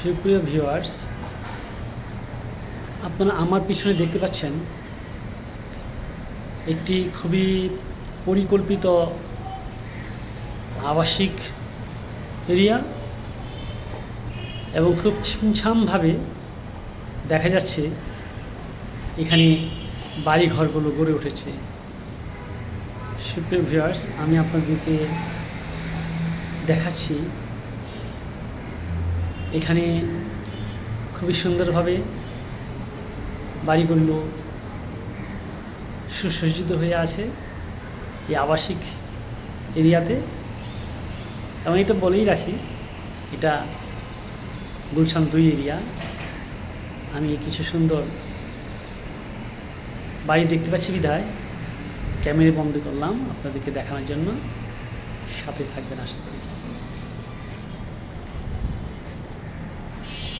সুপ্রিয় ভিউয়ার্স, আপনারা আমার পিছনে দেখতে পাচ্ছেন একটি খুবই পরিকল্পিত আবাসিক এরিয়া এবং খুব ছিমছামভাবে দেখা যাচ্ছে এখানে বাড়িঘরগুলো গড়ে উঠেছে। সুপ্রিয় ভিউয়ার্স, আমি আপনাদেরকে দেখাচ্ছি এখানে খুবই সুন্দরভাবে বাড়িগুলো সুসজ্জিত হয়ে আছে এই আবাসিক এরিয়াতে। এবং এটা বলেই রাখি, এটা গুলশান 2 এরিয়া। আমি কিছু সুন্দর বাড়ি দেখতে পাচ্ছি বিধায় ক্যামেরা বন্ধ করলাম আপনাদেরকে দেখানোর জন্য। সাথে থাকবেন আশা করি।